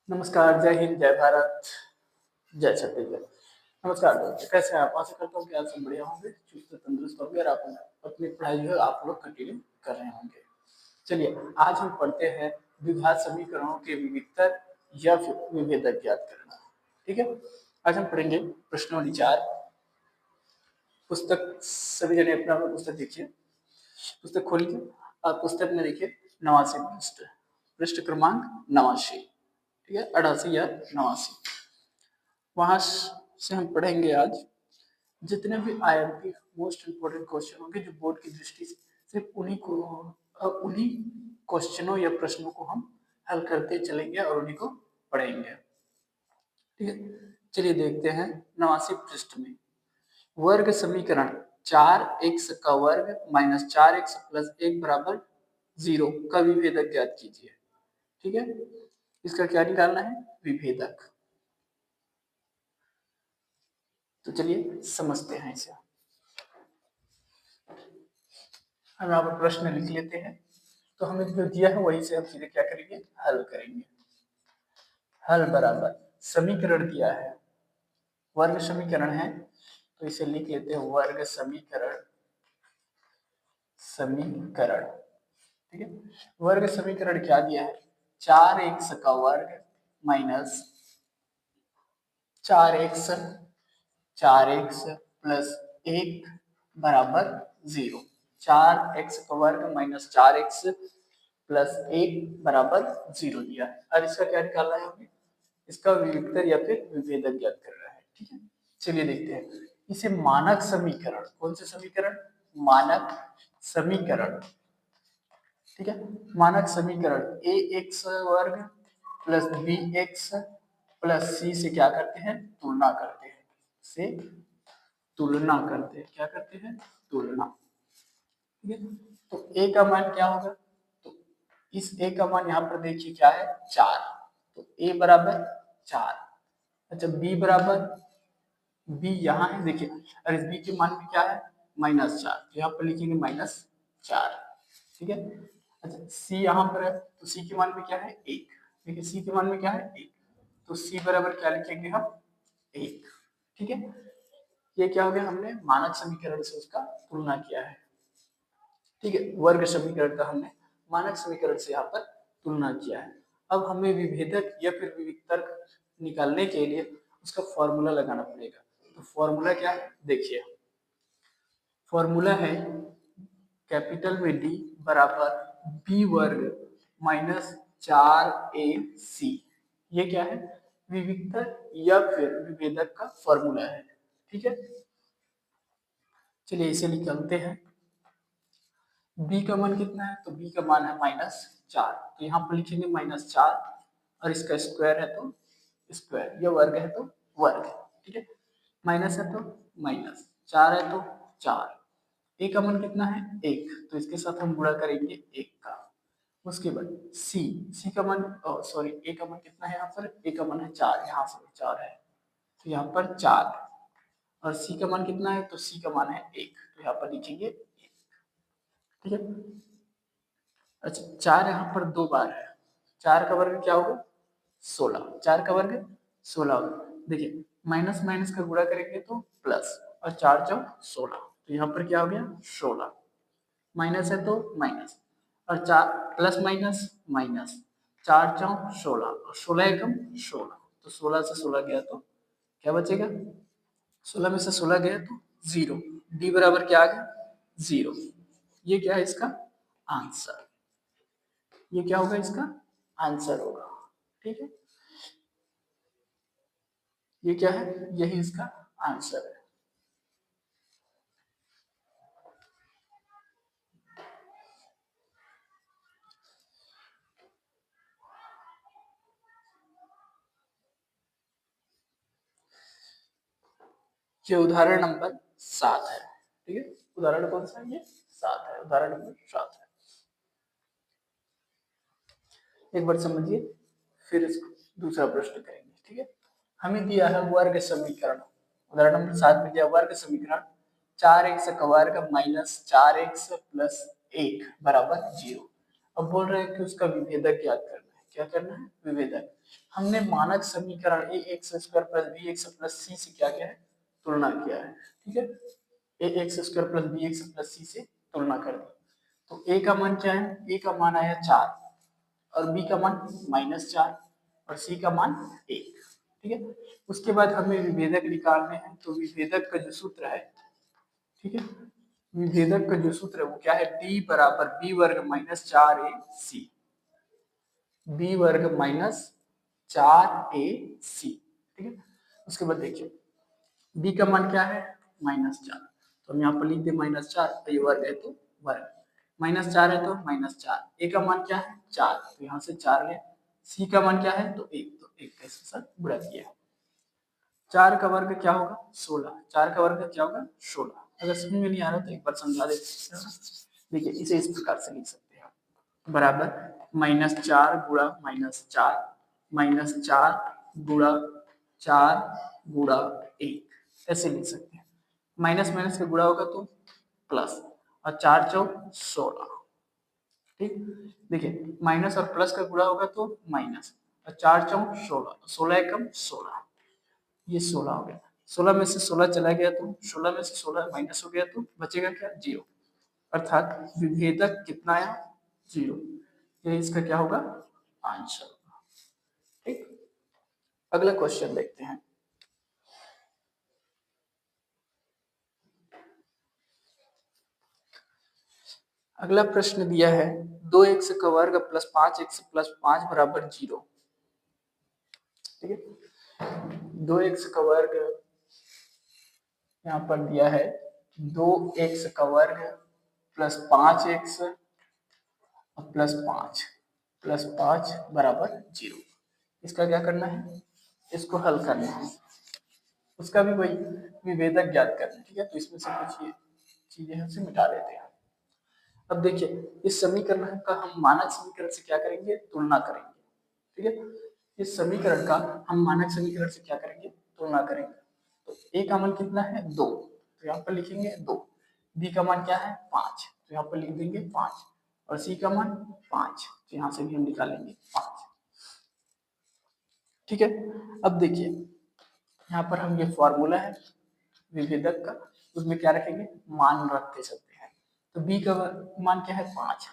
नमस्कार, जय हिंद, जय भारत, जय छत्तीसगढ़। नमस्कार दोस्तों, कैसे हैं आप? आशा करता हूँ कि आप सब बढ़िया होंगे, चुस्त तंदुरुस्त होंगे और आप अपनी पढ़ाई जो है आप लोग कंटिन्यू कर रहे होंगे। चलिए, आज हम पढ़ते हैं द्विघात समीकरणों के विविधतर या फिर विभेदक ज्ञात करना। ठीक है, आज हम पढ़ेंगे प्रश्नावली 4। पुस्तक सभी जने अपना अपना पुस्तक देखिए, पुस्तक खोलिए और पुस्तक में देखिए 89 पृष्ठ, पृष्ठ क्रमांक 89। ठीक है, 88 या 89। वहां से हम पढ़ेंगे आज जितने भी आईएमपी मोस्ट इम्पोर्टेंट क्वेश्चन होंगे जो बोर्ड की दृष्टि से सिर्फ उन्हीं क्वेश्चनों या प्रश्नों को हम हल करते चलेंगे और उन्हीं को पढ़ेंगे। ठीक है, चलिए देखते हैं 89 पृष्ठ में वर्ग समीकरण 4x का वर्ग माइनस 4x प्लस 1 बराबर 0 का विभेदक ज्ञात कीजिए। ठीक है, इसका क्या निकालना है? विभेदक। तो चलिए समझते हैं इसे। हम यहाँ पर प्रश्न लिख लेते हैं, तो हमें जो दिया है वही से हम सीधे क्या करेंगे? हल करेंगे। हल बराबर समीकरण दिया है, वर्ग समीकरण है, तो इसे लिख लेते हैं वर्ग समीकरण। ठीक है, वर्ग समीकरण क्या दिया है? 4x का वर्ग माइनस 4x प्लस 1 बराबर 0। 4x का वर्ग माइनस 4x प्लस 1 बराबर 0 दिया है। और इसका क्या निकालना है हमें? इसका विविधतर या फिर विभेदक ज्ञात करना है। ठीक है, चलिए देखते हैं इसे। मानक समीकरण, कौन से समीकरण? मानक समीकरण। ठीक है, मानक समीकरण ax वर्ग प्लस bx प्लस c से क्या करते हैं? तुलना करते हैं। से तुलना करते हैं, क्या करते हैं? तुलना। ठीक है, तो a का मान क्या होगा? तो इस a का मान यहाँ पर देखिए क्या है? 4। तो a बराबर 4। अच्छा, b बराबर, b यहाँ है देखिए, और इस b के मान में क्या है? -4, तो यहाँ पर लिखेंगे -4। ठीक है, अच्छा c यहाँ पर है, तो c के मान में क्या है? 1। देखिए c के मान में क्या है? 1, तो c बराबर क्या लिखेंगे हम? 1। ठीक है, ये क्या हो गया? हमने मानक समीकरण से उसका तुलना किया है। ठीक है, वर्ग समीकरण का हमने मानक समीकरण से यहाँ पर तुलना किया है। अब हमें विभेदक या फिर विविधतर निकालने के लिए उसका फॉर्मूला लगाना पड़ेगा। तो फॉर्मूला क्या है? देखिए, फॉर्मूला है कैपिटल में D बराबर B वर्ग माइनस 4AC। ये क्या है? विविधतर या फिर विभेदक का फॉर्मूला है। ठीक है, चलिए इसे निकालते हैं। b का मान कितना है? तो b का मान है -4, तो यहाँ पर लिखेंगे -4, और इसका स्क्वायर है तो स्क्वायर, या वर्ग है तो वर्ग। ठीक है, माइनस है तो माइनस, 4 है तो 4। a का मान कितना है? 1, तो इसके साथ हम गुणा करेंगे 1 का। उसके बाद c का मान, सॉरी, a का मान कितना है यहाँ पर? a का मान है 4, यहाँ से 4 है, तो यहाँ पर 4। और c का मान कितना है? तो c का मान है 1, तो यहाँ पर लिखेंगे 1। ठीक है, अच्छा 4 यहाँ पर 2 बार है, 4 का वर्ग क्या होगा? 16। 4 का वर्ग 16 होगा। देखिए माइनस माइनस का गुणा करेंगे तो प्लस, और 4 चौक 16, तो यहाँ पर क्या हो गया? 16। माइनस है तो माइनस, और 4 प्लस माइनस माइनस, 4 चौक 16, और 16 एकम 16, तो 16 से 16 गया तो क्या बचेगा? 16 में से 16 गया तो 0। डी बराबर क्या आ गया? 0। ये क्या है? इसका आंसर। ये क्या होगा? इसका आंसर होगा। ठीक है, ये क्या है? यही इसका आंसर है। ये उदाहरण नंबर 7 है। ठीक है, उदाहरण कौन सा है? ये 7 है, उदाहरण नंबर 7 है। एक बार समझिए, फिर इसको दूसरा प्रश्न करेंगे। ठीक है, हमें दिया है वर्ग समीकरण, उदाहरण नंबर 7 में दिया वर्ग समीकरण 4x का वर्ग माइनस 4x प्लस 1 बराबर 0। अब बोल रहे हैं कि उसका विभेदक ज्ञात करना है। क्या करना है, विभेदक। हमने मानक समीकरण A X square plus B X plus C से क्या किया है, तुलना किया है। ठीक है, A X square plus B X plus C से तुलना कर दी। तो ए का मान क्या है, ए का मान आया 4 और बी का मान -4 और सी का मान 1। ठीक है, उसके बाद हमें विभेदक निकालने हैं। तो विभेदक का जो सूत्र है, ठीक है, विभेदक का जो सूत्र है वो क्या है, d बराबर बी वर्ग माइनस 4 ए सी, बी वर्ग माइनस 4 ए सी। ठीक है, उसके बाद देखिए b का मान क्या है, -4, तो हम यहाँ पर लिख दे -4, ये वर्ग है तो वर्ग, -4 है तो -4, a का मान क्या है 4, तो यहाँ से 4 ले, c का मान क्या है तो 1, तो 1 का इसके साथ गुणा किया। 4 का वर्ग क्या होगा 16, 4 का वर्ग क्या होगा 16। अगर समझ में नहीं आ रहा तो एक बार समझा देते हैं। देखिए इसे इस प्रकार से लिख सकते हैं, बराबर -4 गुणा -4 -4 गुणा 4 गुणा 1, ऐसे लिख सकते हैं। माइनस माइनस का गुणा होगा तो प्लस, और 4 चौक 16। ठीक, देखिए माइनस और प्लस का गुणा होगा तो माइनस, और 4 चौक 16, 16 एकम 16, ये 16 हो गया। 16 में से 16 चला गया तो 16 में से 16 माइनस हो गया तो बचेगा क्या 0, अर्थात विभेदक कितना आया 0। ये इसका क्या होगा आंसर होगा। ठीक, अगला क्वेश्चन देखते हैं। अगला प्रश्न दिया है 2x का वर्ग प्लस 5x प्लस 5 बराबर 0। ठीक है, 2x का वर्ग यहाँ पर दिया है 2x का वर्ग प्लस 5x प्लस 5 बराबर 0। इसका क्या करना है, इसको हल करना है, उसका भी वही विभेदक ज्ञात करना है। ठीक है, तो इसमें से कुछ ये चीजें हैं उसे मिटा देते हैं। अब देखिए इस समीकरण का हम मानक समीकरण से क्या करेंगे, तुलना करेंगे। ठीक है, इस समीकरण का हम मानक समीकरण से क्या करेंगे, तुलना करेंगे। तो a का मान कितना है 2, तो यहाँ पर लिखेंगे 2, b का मान क्या है 5, तो यहाँ पर लिख देंगे 5, और c का मान 5, तो यहाँ से भी हम निकालेंगे 5। ठीक है, अब देखिए यहाँ पर हम ये फॉर्मूला है विभेदक का, उसमें क्या रखेंगे, मान रखते चलते हैं। तो b का मान क्या है 5,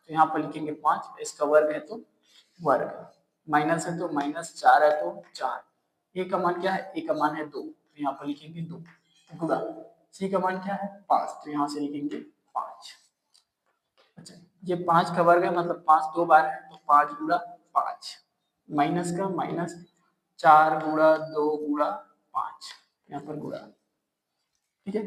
तो यहाँ पर लिखेंगे 5, इसका वर्ग है तो वर्ग, माइनस है तो -4 है तो 4, a का मान क्या है, a का मान है 2, तो यहाँ पर लिखेंगे 2, गुणा c का मान क्या है 5, तो यहाँ से लिखेंगे 5। अच्छा, ये 5 का वर्ग है मतलब 5 दो बार है, तो 5 गुणा 5, माइनस का माइनस 4 गुणा 2 गुणा 5, यहाँ पर गुणा। ठीक है,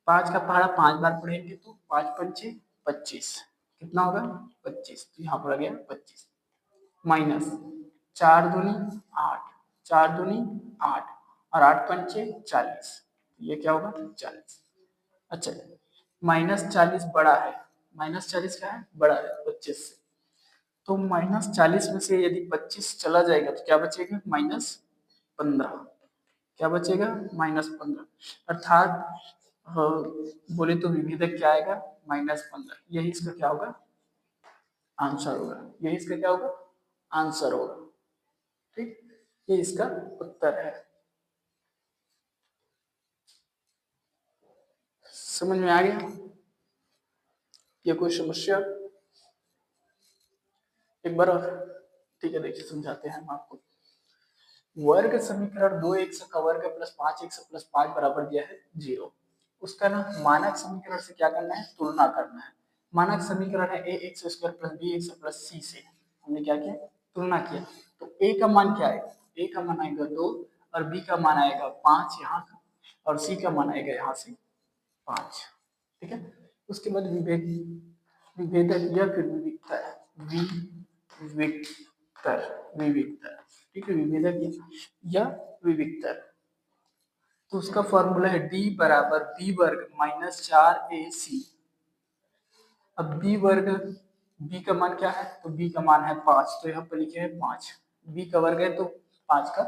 5 का पहाड़ा 5 बार पढ़ेंगे तो 5 पंचे 25, कितना होगा 25, तो यहाँ पर आ गया 25, माइनस 4 दूनी 8, 4 दूनी 8, और 8 पंचे 40, ये क्या होगा 40। अच्छा, -40 बड़ा है, -40 क्या है बड़ा है 25 से, तो -40 में से यदि 25 चला जाएगा तो क्या बचेगा -15, क्या बचेगा -15, अर्थात बोले तो विभेदक क्या आएगा -15, यही इसका क्या होगा आंसर होगा, यही इसका क्या होगा आंसर होगा। ठीक, ये इसका उत्तर है। समझ में आ गया, ये कोई समस्या एक बार और। ठीक है, देखिए समझाते हैं हम आपको। वर्ग समीकरण 2x का वर्ग प्लस 5x प्लस 5 बराबर दिया है 0। उसका ना मानक समीकरण से क्या करना है, तुलना करना है। मानक समीकरण है A X square plus B X plus C से हमने क्या किया, तुलना किया। तो a का मान क्या आएगा, a का मान आएगा 2, और b का मान आएगा 5 यहाँ का, और c का मान आएगा यहाँ से 5। ठीक है, उसके बाद विभेदक या फिर विविक्तर, विविक्तर। ठीक है, विभेदक या विविक्तर, तो उसका फॉर्मूला है d बराबर b वर्ग माइनस 4ac। अब b वर्ग, b का मान क्या है, तो b का मान है 5, तो यहाँ पर लिखे हैं 5, b का वर्ग है तो 5 का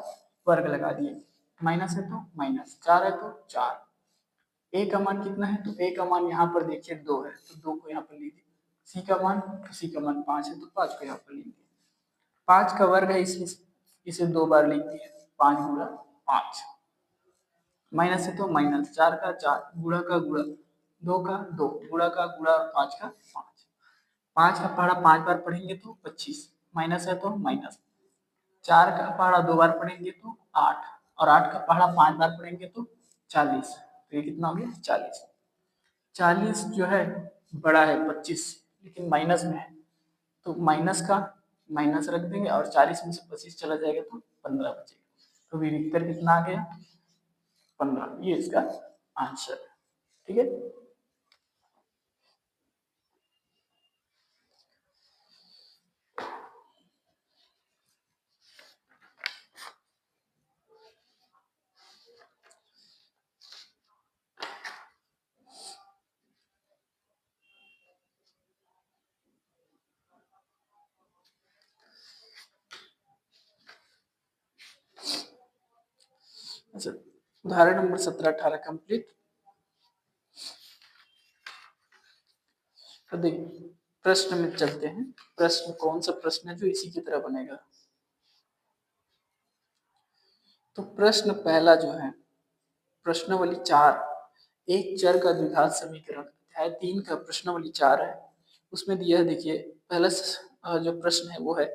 वर्ग लगा दिए, माइनस है तो माइनस, 4 है तो 4, a का मान कितना है, तो a का मान यहाँ पर देखिए 2 है, तो 2 को यहाँ पर लीजिए, c का मान 5 है तो 5 को यहाँ पर लीजिए। 5 का वर्ग है इसलिए इसे 2 बार लिख दिए, 5 गुणा 5, माइनस है तो माइनस, 4 का 4, गुणा का गुणा, 2 का 2, गुणा का गुणा और 5 का 5। 5 का पहाड़ा 5 बार पढ़ेंगे तो 25, माइनस है तो माइनस, 4 का पहाड़ा 2 बार पढ़ेंगे तो 8, और 8 का पहाड़ा 5 बार पढ़ेंगे तो 40। तो ये कितना हो गया 40। 40 जो है बड़ा है 25, लेकिन माइनस में है, तो माइनस का माइनस रख देंगे और 40 में से 25 चला जाएगा तो 15 बचेगा। तो विविक्तर कितना आ गया 15, ये इसका आंसर है। ठीक है, अच्छा उदाहरण नंबर 17-18 कंप्लीट। तो देखिए प्रश्न में चलते हैं, प्रश्न कौन सा प्रश्न है जो इसी की तरह बनेगा। तो प्रश्न पहला जो है, प्रश्नावली 4, एक चर का द्विघात समीकरण, अध्याय 3 का प्रश्नावली 4 है। उसमें दिया है, देखिए पहला जो प्रश्न है वो है,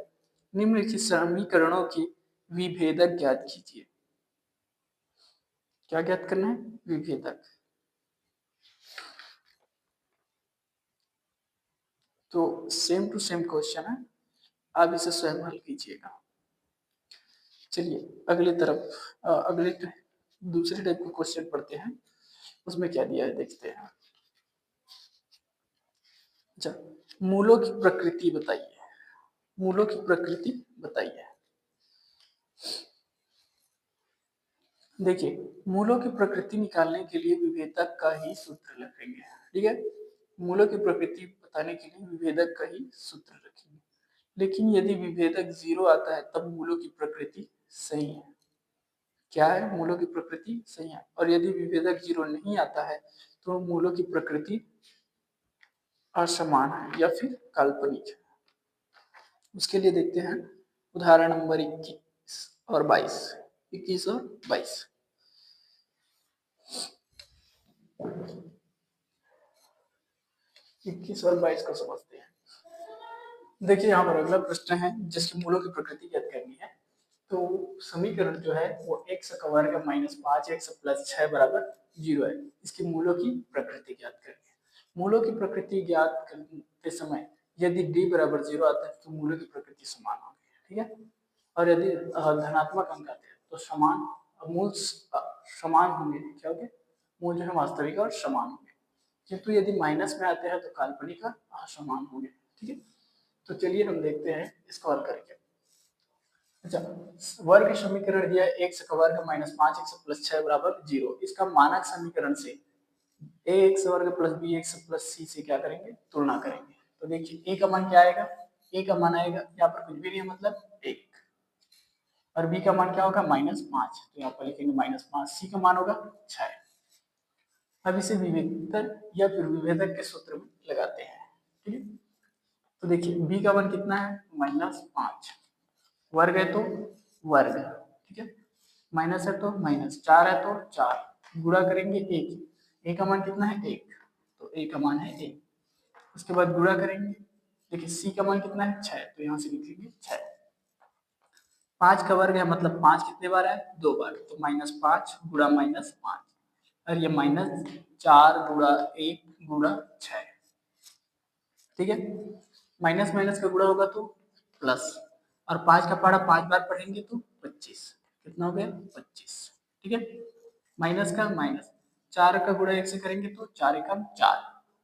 निम्नलिखित समीकरणों की विभेदक ज्ञात कीजिए। क्या ज्ञात करना है, विभेदक। तो सेम टू सेम क्वेश्चन है, आप इसे स्वयं हल कीजिएगा। चलिए अगली तरफ अगले दूसरे टाइप का क्वेश्चन पढ़ते हैं, उसमें क्या दिया है देखते हैं। अच्छा, मूलों की प्रकृति बताइए, मूलों की प्रकृति बताइए। देखिए मूलों की प्रकृति निकालने के लिए विभेदक का ही सूत्र रखेंगे। ठीक है, मूलों की प्रकृति बताने के लिए विभेदक का ही सूत्र रखेंगे, लेकिन यदि विभेदक 0 आता है तब मूलों की प्रकृति सही है। क्या है, मूलों की प्रकृति सही है। और यदि विभेदक 0 नहीं आता है तो मूलों की प्रकृति असमान है या फिर काल्पनिक है। उसके लिए देखते हैं उदाहरण नंबर 21 और 22, 21 और 22। इक्कीस और 22 को समझते हैं। देखिए यहाँ पर अगला प्रश्न है जिसकी मूलों की प्रकृति ज्ञात करनी है। तो समीकरण जो है वो x का वर्ग माइनस 5x प्लस 6 बराबर 0 है। इसकी मूलों की प्रकृति ज्ञात करनी है। मूलों की प्रकृति ज्ञात करते समय यदि d बराबर 0 आता है तो मूलों की प्रकृति समान होगी। ठीक है, और यदि धनात्मक अंक आते हैं तो समान मूल समान होंगे। क्या होंगे, मूल जो है वास्तविक और समान होंगे, किंतु यदि माइनस में आते हैं तो काल्पनिक और असमान होंगे। ठीक है, तो चलिए हम देखते हैं इसको हल करके। अच्छा, वर्ग समीकरण दिया है x का वर्ग माइनस 5x प्लस 6 बराबर 0। इसका मानक समीकरण से ax वर्ग प्लस bx प्लस c से क्या करेंगे, तुलना करेंगे। तो देखिए a का मान क्या आएगा, a का मान आएगा यहाँ पर कुछ भी नहीं है मतलब 1, और b का मान क्या होगा -5, तो यहाँ पर लिखेंगे -5। c का मान होगा 6। अब इसे विभेदक या फिर विभेदक के सूत्र में लगाते हैं। ठीक है, तो देखिए b का मान कितना है -5, वर्ग है तो वर्ग, ठीक है, माइनस है तो माइनस, 4 है तो 4, गुणा करेंगे 1, a का मान कितना है 1, तो a का मान है 1। उसके बाद गुणा करेंगे, देखिए c का मान कितना है 6, तो यहाँ से लिखेंगे 6। 5 का वर्ग है मतलब 5 कितने बार है, 2 बार, तो -5 गुणा -5, और ये -4 गुणा 1 गुणा 6। ठीक है, माइनस माइनस का गुणा होगा तो प्लस, और 5 का पहाड़ा 5 बार पढ़ेंगे तो 25, कितना हो गया 25। ठीक है, माइनस का माइनस, 4 का गुणा 1 से करेंगे तो 4 एकम 4,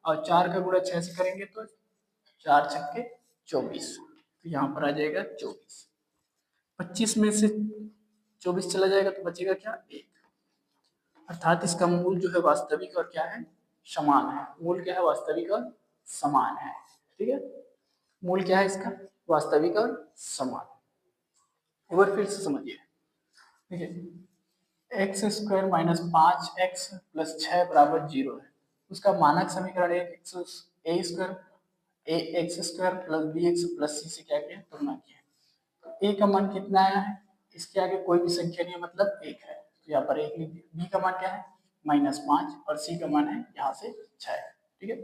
और 4 का गुणा 6 से करेंगे तो 4 छक्के 24, तो यहाँ पर आ जाएगा 24। 25 में से 24 चला जाएगा तो बचेगा क्या 1, अर्थात इसका मूल जो है वास्तविक और क्या है समान है। मूल क्या है, वास्तविक और समान है। ठीक है, मूल क्या है इसका, वास्तविक और समान। एक बार फिर से समझिए, देखिए x square minus 5x plus 6 बराबर 0 है। उसका मानक समीकरण A square plus B X plus C से क्या किया, तुलना किया। ए का मान कितना आया है, इसके आगे कोई भी संख्या नहीं है मतलब एक है, तो यहाँ पर एक लिख दिया। बी का मान क्या है -5 और सी का मान है यहाँ से 6 है। ठीक है,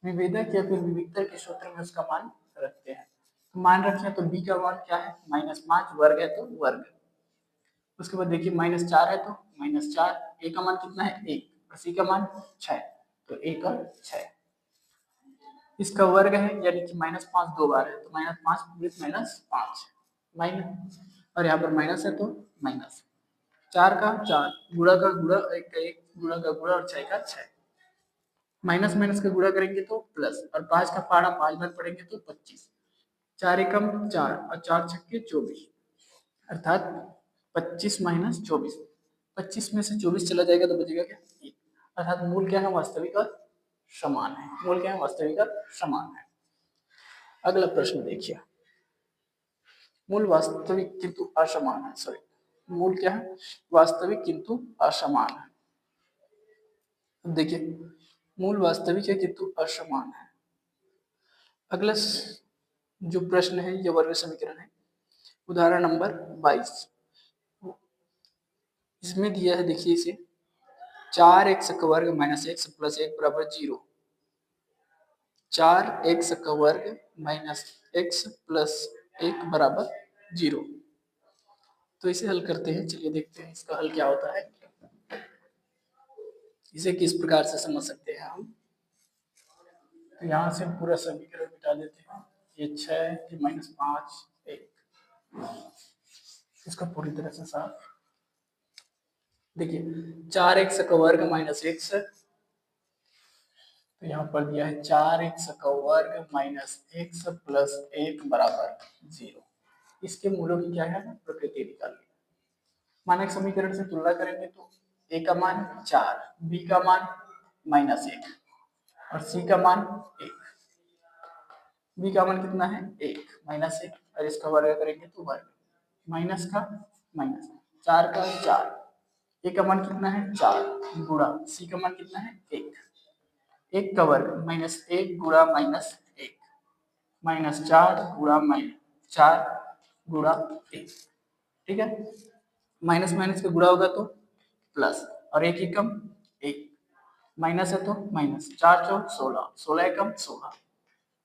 विभेदक या फिर विविधता के सूत्र में उसका मान रखते हैं। तो मान रखें तो बी का मान क्या है -5, वर्ग है तो वर्ग। उसके बाद देखिए -4 है तो -4, ए का मान कितना है 1 और सी का मान 6, तो 1 और 6। इसका वर्ग है यानी कि -5 दो बार है तो -5 विथ -5 माइनस, और यहाँ पर माइनस है तो माइनस। 4 का 4, गुणा का गुणा, 1 का 1, गुणा का गुणा और 6 का 6। माइनस माइनस का गुणा करेंगे तो प्लस, और 5 का फाड़ा 5 बार पढ़ेंगे तो 25। 4 एकम 4 और 4 छक्के 24, अर्थात 25 माइनस 24। 25 में से 24 चला जाएगा तो बचेगा क्या 1, अर्थात मूल क्या है वास्तविक और समान है। मूल क्या है वास्तविक और समान है। अगला प्रश्न देखिए, मूल वास्तविक किंतु असमान है, सॉरी मूल क्या है वास्तविक किंतु असमान है। देखिए मूल वास्तविक है किंतु असमान है। अगला जो प्रश्न है ये वर्ग समीकरण है। उदाहरण नंबर 22, इसमें दिया है देखिए इसे 4x का वर्ग माइनस एक्स प्लस 1 बराबर 0। 4x का वर्ग माइनस एक्स प्लस 1 बराबर 0। तो इसे हल करते हैं, चलिए देखते हैं इसका हल क्या होता है। इसे किस प्रकार से समझ सकते हैं हम, तो यहाँ से पूरा समीकरण मिटा देते हैं। ये 6 कि -5 1, इसका पूरी तरह से साफ देखिए 4x का वर्ग माइनस एक्स, तो यहाँ पर दिया है 4x का वर्ग माइनस एक्स प्लस 1 बराबर 0। इसके मूलों की क्या है प्रकृति निकालनी। मानक समीकरण से तुलना करेंगे तो a का मान 4, b का मान -1 और c का मान 1। b का मान कितना है 1 -1, और इसका वर्ग करेंगे तो वर्ग माइनस का माइनस, 4 का 4, a का मान कितना है 4 गुणा c का मान कितना है 1, 1 का वर्ग -1 गुणा -1 -4 गुणा -4 गुणा 1। ठीक है, माइनस माइनस का गुणा होगा तो प्लस, और एक एकम 1, माइनस है तो माइनस, 4 चौक 16, 16 एकम 16,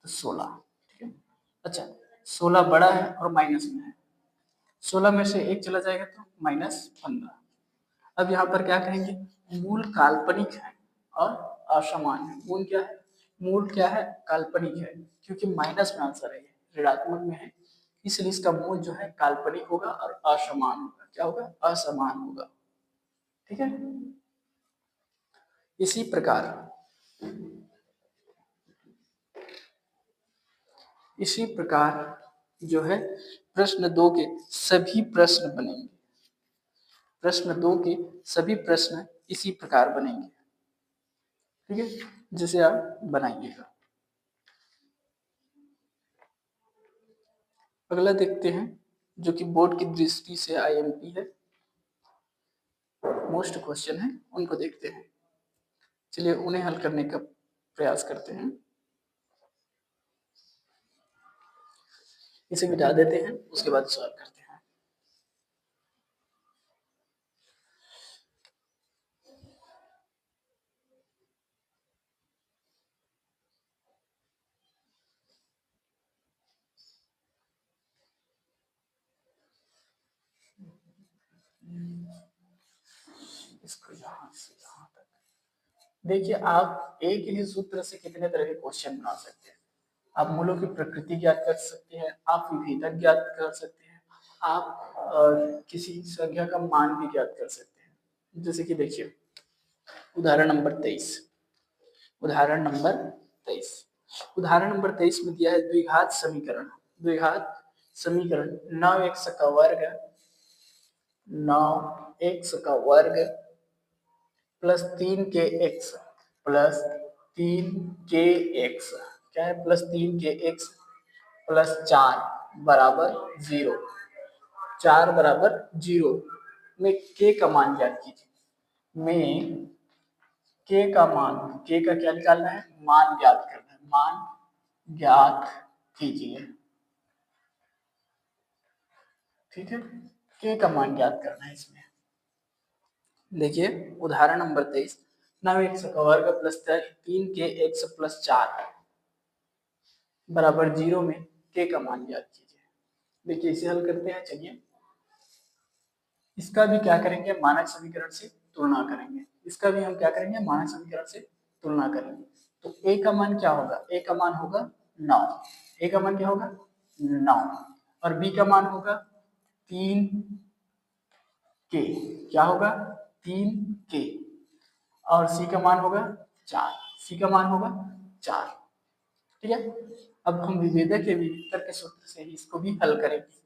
तो 16। ठीक है, अच्छा 16 बड़ा है और माइनस में है, 16 में से 1 चला जाएगा तो -15। अब यहाँ पर क्या कहेंगे मूल काल्पनिक है और असमान है। मूल क्या है, मूल क्या है काल्पनिक है, क्योंकि माइनस में आंसर है, ऋणात्मक में है, इसलिए इसका मूल जो है काल्पनिक होगा और असमान होगा। क्या होगा असमान होगा। ठीक है, इसी प्रकार जो है प्रश्न 2 के सभी प्रश्न बनेंगे। प्रश्न 2 के सभी प्रश्न इसी प्रकार बनेंगे। ठीक है, जिसे आप बनाइएगा। अगला देखते हैं जो कि बोर्ड की दृष्टि से आईएमपी है, मोस्ट क्वेश्चन है, उनको देखते हैं। चलिए उन्हें हल करने का प्रयास करते हैं। इसे मिटा देते हैं, उसके बाद सॉल्व करते हैं। इसको यहाँ से यहाँ तक देखिए, आप एक ही सूत्र से कितने तरह के क्वेश्चन बना सकते हैं। आप मूलों की प्रकृति ज्ञात कर सकते हैं, आप विभेदक ज्ञात कर सकते हैं, आप किसी संख्या का मान भी ज्ञात कर सकते हैं। जैसे कि देखिए उदाहरण नंबर 23, उदाहरण नंबर 23, उदाहरण नंबर 23 में दिया है द्विघात समीकरण। द्विघात समीकरण 9x का वर्ग 9x का वर्ग प्लस 3kx प्लस 3kx, क्या है प्लस 3kx प्लस 4 बराबर 0। 4 बराबर 0 में k का मान ज्ञात कीजिए। में k का मान, k का क्या निकालना है मान ज्ञात करना है, मान ज्ञात कीजिए। ठीक है, के का मान ज्ञात करना है इसमें। देखिए उदाहरण नंबर 23, 9x का वर्ग प्लस 3k x प्लस 4 बराबर 0 में के का मान ज्ञात कीजिए। देखिए इसे हल करते हैं। चलिए इसका भी क्या करेंगे, मानक समीकरण से तुलना करेंगे। इसका भी हम क्या करेंगे, मानक समीकरण से तुलना करेंगे। तो a का मान क्या होगा, a का मान होगा 9, a का मान क्या होगा 9, और b का मान होगा 3 के, क्या होगा 3 के, और c का मान होगा 4, c का मान होगा 4। ठीक है, अब हम विभेदक के विभेदक के सूत्र से ही इसको भी हल करेंगे।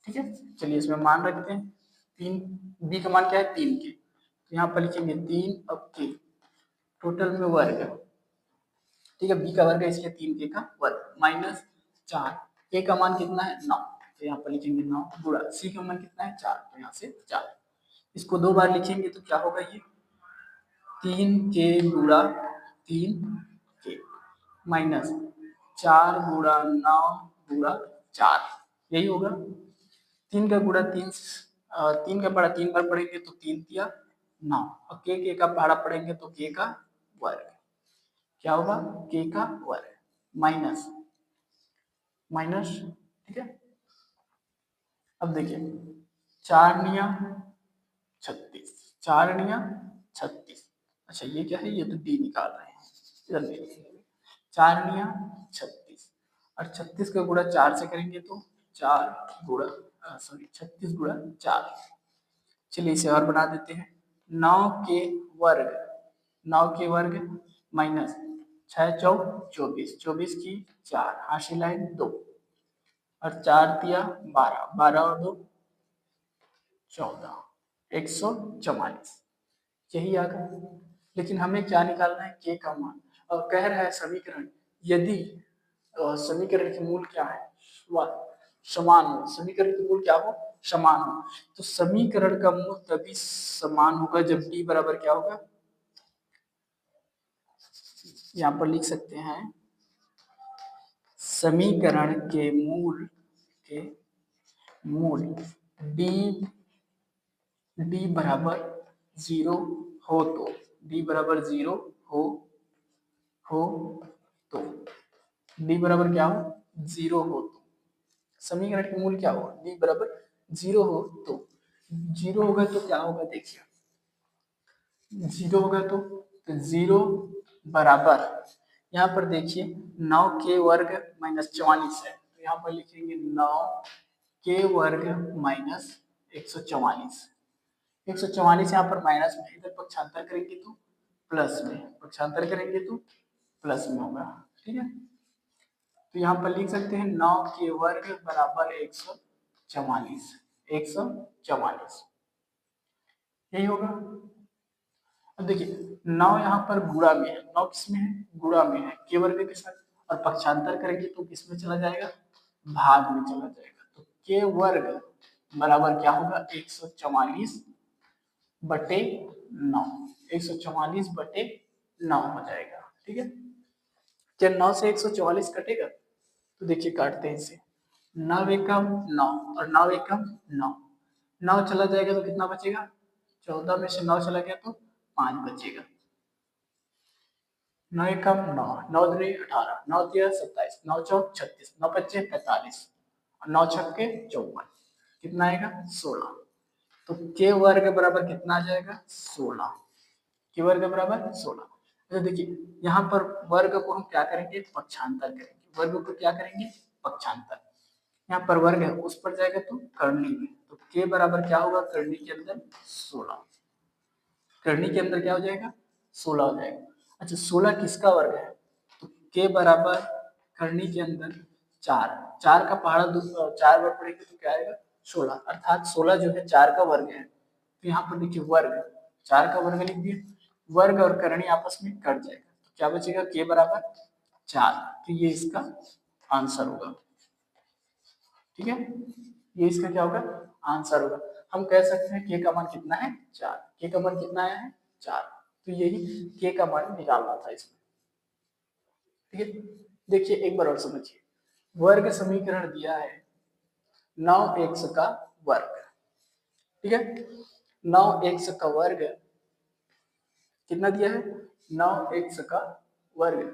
ठीक है, चलिए इसमें मान रखते हैं 3, b का मान क्या है 3 के, तो यहाँ पर लिखेंगे 3 अब के टोटल में वर्ग। ठीक है, b का वर्ग है इसलिए 3 के का वर्ग माइनस 4, a का मान कितना है 9, तो यहाँ पर लिखेंगे 9 गुणा c का मान कितना है 4, तो यहाँ से 4। इसको दो बार लिखेंगे तो क्या होगा, ये 3 के गुणा 3 के माइनस 4 गुणा 9 गुणा 4, यही होगा। 3 का गुणा 3, 3 का पढ़ा 3 बार पढ़ेंगे तो 3 तिया 9, और के का पहाड़ा पढ़ेंगे तो के का वर्ग, क्या होगा के का वर्ग माइनस माइनस। ठीक है, अब देखिए 4 निया 36, 4 निया 36, अच्छा ये क्या है, ये तो डी निकाल रहे हैं, इधर देखिए 4 निया 36, और 36 का गुणा 4 से करेंगे तो 4 गुणा 36 गुणा 4। चलिए इसे और बना देते हैं, 9 के वर्ग, 9 के वर्ग माइनस 6 चौक 24, 24 की 4 हाशिर लाइन 2, और 4 तिया 12, 12 और 2 14, 144, यही आ गया। लेकिन हमें क्या निकालना है, के का मान, और कह रहा है समीकरण यदि समीकरण के मूल क्या है, समान हो, समीकरण के मूल क्या हो, समान हो, तो समीकरण का मूल तभी समान होगा जब डी बराबर क्या होगा, यहाँ पर लिख सकते हैं समीकरण के मूल डी डी बराबर 0 हो तो, डी बराबर 0 हो तो, डी बराबर क्या हो 0 हो तो, समीकरण के मूल क्या हो, डी बराबर 0 हो तो, 0 होगा तो क्या होगा, देखिए 0 होगा तो 0 बराबर, यहाँ पर देखिए 9 के वर्ग माइनस 44 है, तो यहाँ पर लिखेंगे 9 के वर्ग माइनस 144, 144 यहाँ पर माइनस में, इधर पक्षांतर करेंगे तो प्लस में, पक्षांतर करेंगे तो प्लस में होगा। ठीक है, तो यहाँ पर लिख सकते हैं 9 के वर्ग बराबर 144, 144 यही होगा। अब देखिए 9 यहाँ पर गुणा में है, 9 किस में है, गुणा में है के वर्ग के साथ, और पक्षांतर करेंगे तो किस में चला जाएगा, भाग में चला जाएगा, तो के वर्ग बराबर क्या होगा 144 बटे 9, 144 बटे 9 हो जाएगा। ठीक है, क्या 9 से 144 कटेगा, तो देखिए काटते हैं इसे, 9 एकम 9 और 9 एकम 9, 9 चला जाएगा तो कितना बचेगा, 14 में से 9 चला गया तो 5 बचेगा, 9 एकम 9, 9 दूनी 18, 9 तिया 27, 9 चौक 36, 9 पच्चे 45, और 9 छक्के 54, कितना आएगा 16, तो के वर्ग बराबर कितना आ जाएगा 16, के वर्ग बराबर 16। तो देखिए यहाँ पर वर्ग को हम क्या करेंगे, पक्षांतर करेंगे, वर्ग को क्या करेंगे, पक्षांतर, यहाँ पर वर्ग है उस पर जाएगा तो करनी में, तो के बराबर क्या होगा, करनी के अंदर 16, करनी के अंदर क्या हो जाएगा 16 हो जाएगा। अच्छा 16 किसका वर्ग है, तो के बराबर करनी के अंदर 4, 4 का पहाड़ा 4 बार पढ़ेंगे तो क्या आएगा 16, अर्थात 16 जो है 4 का वर्ग है, तो यहाँ पर देखिए वर्ग 4 का वर्ग लिख दिए, वर्ग और करनी आपस में कट जाएगा, तो क्या बचेगा के बराबर 4, तो ये इसका आंसर होगा। ठीक है, ये इसका क्या होगा आंसर होगा। हम कह सकते हैं के का मान कितना है 4, के का मान कितना आया है 4, तो यही के का मान निकालना था इसमें। ठीक है, देखिए एक बार और समझिए, वर्ग समीकरण दिया है 9x का वर्ग, ठीक है। 9x का वर्ग कितना दिया है, 9x का वर्ग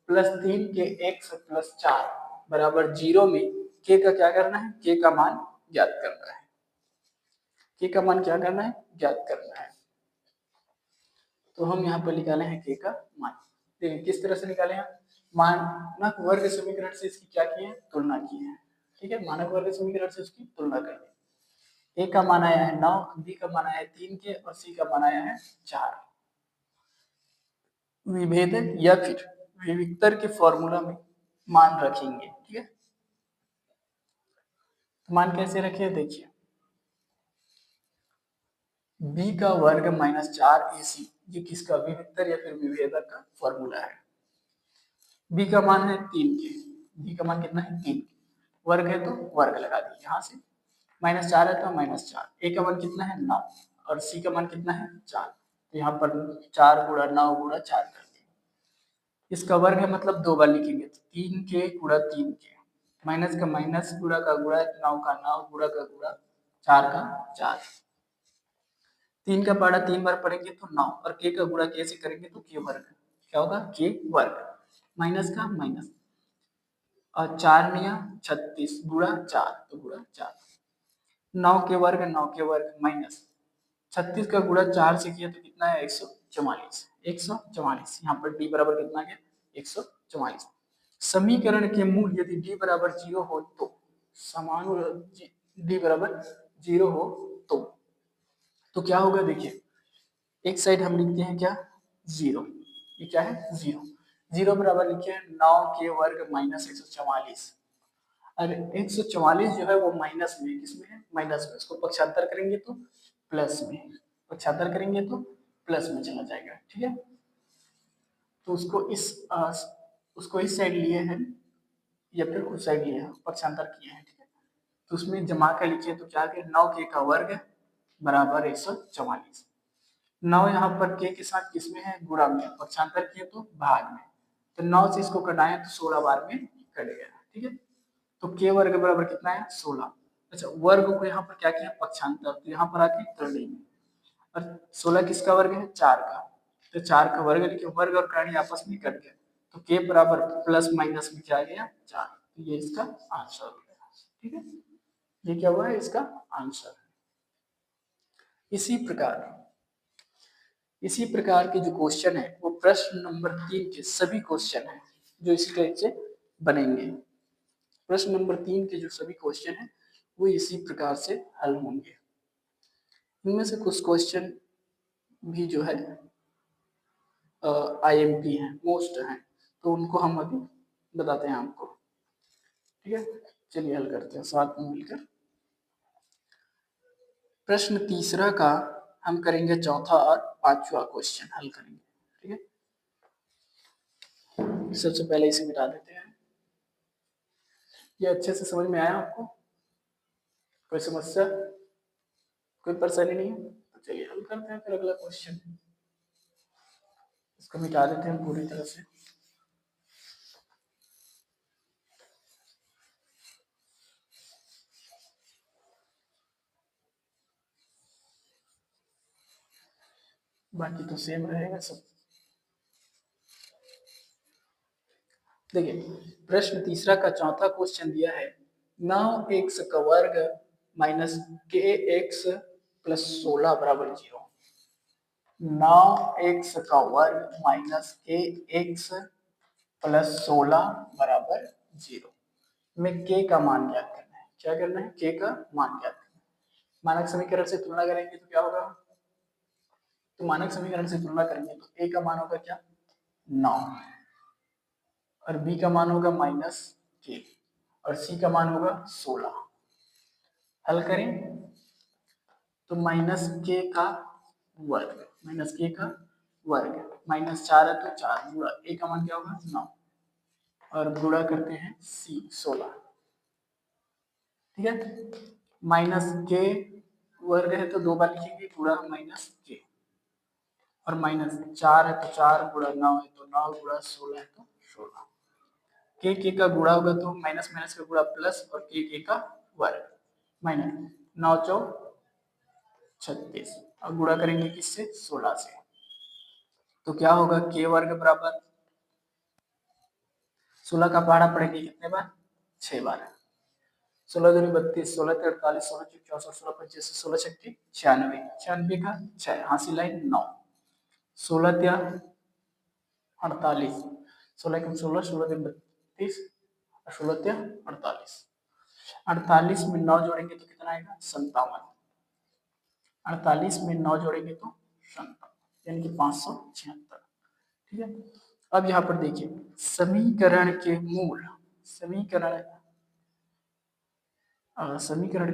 प्लस 3 के x प्लस 4 बराबर 0 में k का क्या करना है, k का मान ज्ञात करना है, k का मान क्या करना है, ज्ञात करना है। तो हम यहाँ पर निकाले हैं k का मान। देखिए किस तरह से निकाले हैं, मानक वर्ग समीकरण से इसकी क्या की है, तुलना की है, ठीक है। मानक वर्ग समीकरण से इसकी तुलना करेंगे। ए का मान आया है 9, बी का मान आया है 3 के और सी का मान आया है 4। विभेदक या फिर विविक्तर के फॉर्मूला में मान रखेंगे, ठीक है। तो मान कैसे रखे, देखिए b का वर्ग माइनस 4ac, ये किसका, विविक्तर या फिर विभेदक का फॉर्मूला है। b का मान है 3 के, b का मान कितना है 3 के, वर्ग है तो वर्ग लगा दिए यहाँ से, माइनस 4 है तो माइनस 4, a का मान कितना है 9 और c का मान कितना है 4, तो यहाँ पर 4 गुणा 9 गुणा 4 कर देंगे। इसका वर्ग है मतलब 2 बार लिखेंगे, तो 3 के गुणा 3 के, माइनस का माइनस, गुणा का गुणा, 9 का 9, गुणा का गुणा, 4 का 4। 3 का पारा 3 बार पढ़ेंगे तो 9 और k का गुणा k से करेंगे तो k वर्ग, क्या होगा k वर्ग, माइनस का माइनस और 4 निया 36 गुणा 4 तो गुणा 4, 9 के वर्ग 9 के वर्ग माइनस 36 का गुणा 4 से किया तो कितना है 144, 144 यहाँ पर d बराबर कितना गया 144। समीकरण के मूल यदि d बराबर 0 हो तो समान d बराबर 0 हो तो क्या होगा, देखिए एक साइड हम लिखते हैं क्या 0, ये क्या है 0, 0 बराबर लिखे 9 के वर्ग माइनस 144, अरे 144 जो है वो माइनस में, किसमें है माइनस में, इसको पक्षांतर करेंगे तो प्लस में, पक्षांतर करेंगे तो प्लस में चला जाएगा, ठीक है। तो उसको इस साइड लिए हैं या फिर उस साइड लिए हैं, पक्षांतर किए हैं, ठीक है। तो उसमें जमा कर लिखिए तो क्या है 9 के का वर्ग बराबर 144, 9 यहाँ पर के साथ किसमें है गुणा में, पक्षांतर किए तो भाग में, तो 9 से इसको घटाएं तो 16 बार में कट गया, ठीक है। तो के वर्ग बराबर कितना है 16, अच्छा वर्ग को यहाँ पर क्या किया पक्षांतर, तो यहाँ पर आके करणी में, और 16 किसका वर्ग है 4 का, तो 4 का वर्ग लिखे, वर्ग और करणी आपस में कट गया, तो के बराबर प्लस माइनस में क्या आ गया 4, तो ये इसका आंसर हो गया, ठीक है। ये क्या हुआ है इसका आंसर। इसी प्रकार के जो क्वेश्चन है वो प्रश्न नंबर 3 के सभी क्वेश्चन है जो इसी टाइप से बनेंगे। प्रश्न नंबर 3 के जो सभी क्वेश्चन है वो इसी प्रकार से हल होंगे। इनमें से कुछ क्वेश्चन भी जो है IMP है, मोस्ट है, तो उनको हम अभी बताते हैं आपको, ठीक है। चलिए हल करते हैं साथ में मिलकर। प्रश्न तीसरा का हम करेंगे चौथा और पांचवा क्वेश्चन हल करेंगे, ठीक है। सबसे पहले इसे मिटा देते हैं। ये अच्छे से समझ में आया आपको, कोई समस्या कोई परेशानी नहीं है, तो चलिए हल करते हैं फिर अगला क्वेश्चन। इसको मिटा देते हैं पूरी तरह से। बाकी तो सेम रहेगा सब। देखिए प्रश्न तीसरा का चौथा क्वेश्चन दिया है 9x का वर्ग माइनस kx प्लस 16 बराबर 0। 9x का वर्ग माइनस kx प्लस 16 बराबर 0 में k का मान ज्ञात करना है। क्या करना है, k का मान ज्ञात करना है। मानक समीकरण से तुलना करेंगे तो क्या होगा, तो मानक समीकरण से तुलना करेंगे तो a का मान होगा क्या 9 और b का मान होगा माइनस k और c का मान होगा 16। हल करें तो माइनस k का वर्ग, माइनस k का वर्ग माइनस 4 है तो 4 गुणा a का मान क्या होगा 9 और गुणा करते हैं c 16, ठीक है। माइनस k वर्ग है तो 2 बार लिखेंगे गुणा माइनस k और माइनस 4 है तो 4 गुणा 9 है तो 9 गुणा 16 है तो 16। के का गुणा होगा तो माइनस माइनस का गुणा प्लस और के का वर्ग माइनस 9 चौक 36 और गुणा करेंगे किससे 16 से, तो क्या होगा k वर्ग बराबर 16 का पहाड़ा पड़ेंगे कितने बार 6 बार, 16 दूनी 32, 16 ते 48, 16 चौक 64, 16 25, 16 छक्के 96, 96 का 6 हासिल लाइन 9, 16 त्या 48, 16 कम 16, 16 तीन 32, 16 त्या 48, 48 में 9 जोड़ेंगे तो कितना आएगा 57, 48 में 9 जोड़ेंगे तो 57 यानी कि 576। ठीक है, अब यहाँ पर देखिए समीकरण के मूल, समीकरण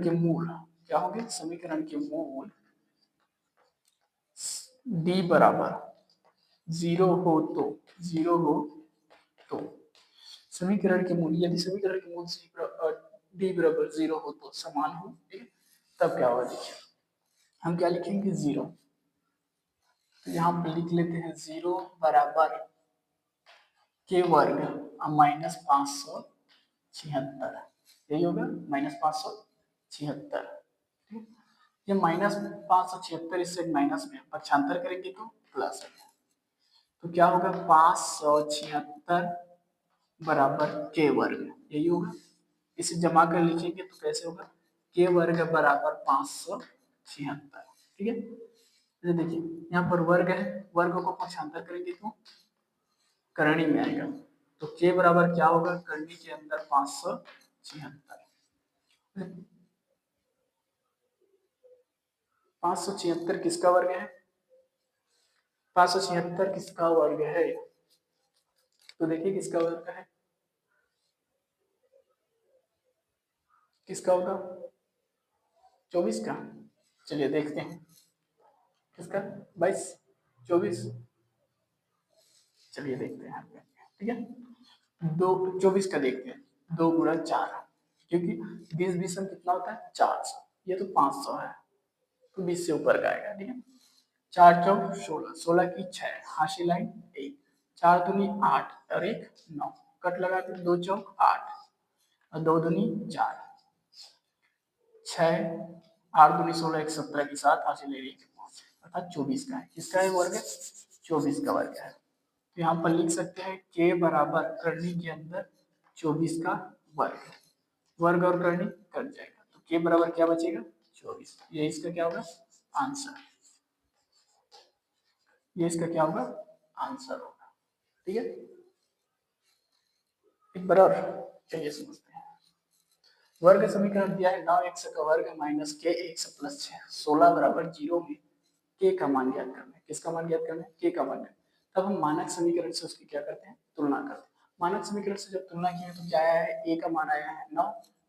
के मूल क्या होंगे, समीकरण के मूल d बराबर 0 हो तो समीकरण के मूल, यदि समीकरण के मूल d बराबर 0 हो तो समान हो, ठीक है, तब क्या होगा देखिए हम क्या लिखेंगे 0, तो यहाँ पर लिख लेते हैं 0 बराबर k वर्ग माइनस 576, यही होगा माइनस 576। ये माइनस 576 इससे माइनस में पक्षांतर करेंगे तो प्लस है, तो क्या होगा 576 बराबर k वर्ग, यही होगा, इसे जमा कर लिखेंगे तो कैसे होगा k वर्ग बराबर 576। ठीक है, तो देखिए यहाँ पर वर्ग है, वर्ग को पक्षांतर करेंगे तो करणी में आएगा, तो k बराबर क्या होगा करणी के अंदर 576, 576 किसका वर्ग है, 576 किसका वर्ग है, तो देखिए किसका वर्ग है, किसका होगा 24 का, चलिए देखते हैं किसका 22 24, चलिए देखते हैं, ठीक है 2 24 का देखते हैं, 2 गुणा 4, क्योंकि 20 20 में कितना होता है 400, ये तो 500 है तो 20 से ऊपर का आएगा, ठीक है, 4 चौक 16, 16 की 6 हाशिर लाइन 1, 4 दूनी 8 और 1 9, कट लगा के 2 चौक 8 और 2 दूनी 4, 6 8 दूनी 16 1 17 की 7 हासिल लाइन 1 अर्थात 24 का है, किसका है वर्ग 24 का वर्ग है, तो यहाँ पर लिख सकते हैं k बराबर करनी के अंदर 24 का वर्ग, वर्ग और करनी कट जाएगा तो k बराबर क्या बचेगा 24, ये इसका क्या होगा आंसर, ये इसका क्या होगा आंसर होगा। ठीक है, एक बार और चलिए समझते हैं, वर्ग समीकरण दिया है 9x का वर्ग माइनस के एक्स प्लस 16 बराबर 0 में k का मान ज्ञात करना है, किसका मान ज्ञात करना है k का मान, तब हम मानक समीकरण से उसकी क्या करते हैं तुलना करते हैं, मानक समीकरण से जब तुलना की है तो क्या आया है a का मान आया है 9,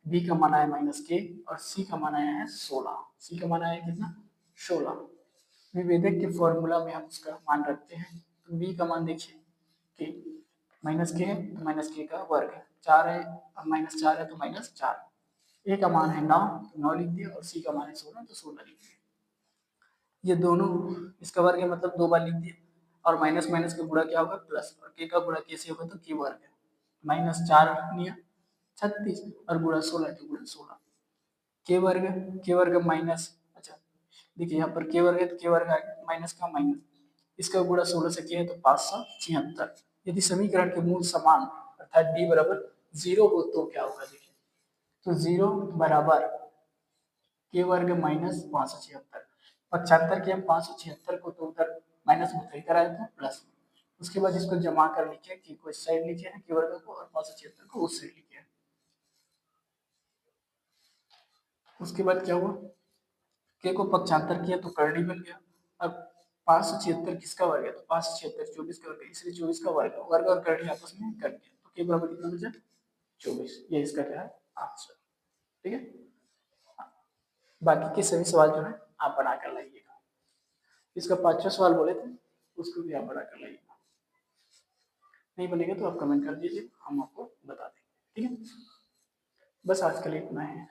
b का मान आया माइनस k और c का मान आया है 16, c का मान आया कितना 16, विभेदक के फॉर्मूला में हम उसका मान रखते हैं, तो b का मान देखिए k माइनस के है तो माइनस के का वर्ग है, 4 है और माइनस 4 है तो माइनस 4, ए का मान है 9 तो 9 लिख दिया और सी का मान है 16 तो 16 लिख दिया, ये दोनों इसका वर्ग है मतलब 2 बार लिख दिया, और माइनस माइनस का गुणा क्या होगा प्लस, और के का गुणा कैसे होगा तो के वर्ग है, माइनस 4 लिया 36 और गुणा 16 तो गुणा 16, के वर्ग माइनस, अच्छा देखिए यहाँ पर के वर्ग है तो के वर्ग आ गया माइनस का माइनस, इसका गुणा 16 से किया है तो 576, यदि समीकरण के मूल समान अर्थात d बराबर 0 हो तो क्या होगा देखिए, तो 0 बराबर के वर्ग माइनस 576, 75 के हम 576 को तो उधर माइनस में कहीं कराए थे प्लस, उसके बाद इसको जमा कर लिखे कि को इस साइड लिखे हैं के वर्ग को और 576 को उस साइड लिखे हैं, उसके बाद क्या हुआ के को पक्षांतर किया तो करनी बन गया, अब 576 किसका वर्ग है तो 576 24 का वर्ग है, इसलिए 24 का वर्ग वर्ग और करनी आपस में कट गया तो के बराबर कितना बचा 24, ये इसका क्या है आंसर। ठीक है, बाकी के सभी सवाल जो है आप बना कर लाइएगा, इसका 5वां सवाल बोले थे उसको भी आप बना कर लाइएगा, नहीं बनेगा तो आप कमेंट कर दीजिए हम आपको बता देंगे। ठीक है, बस आज के लिए इतना है।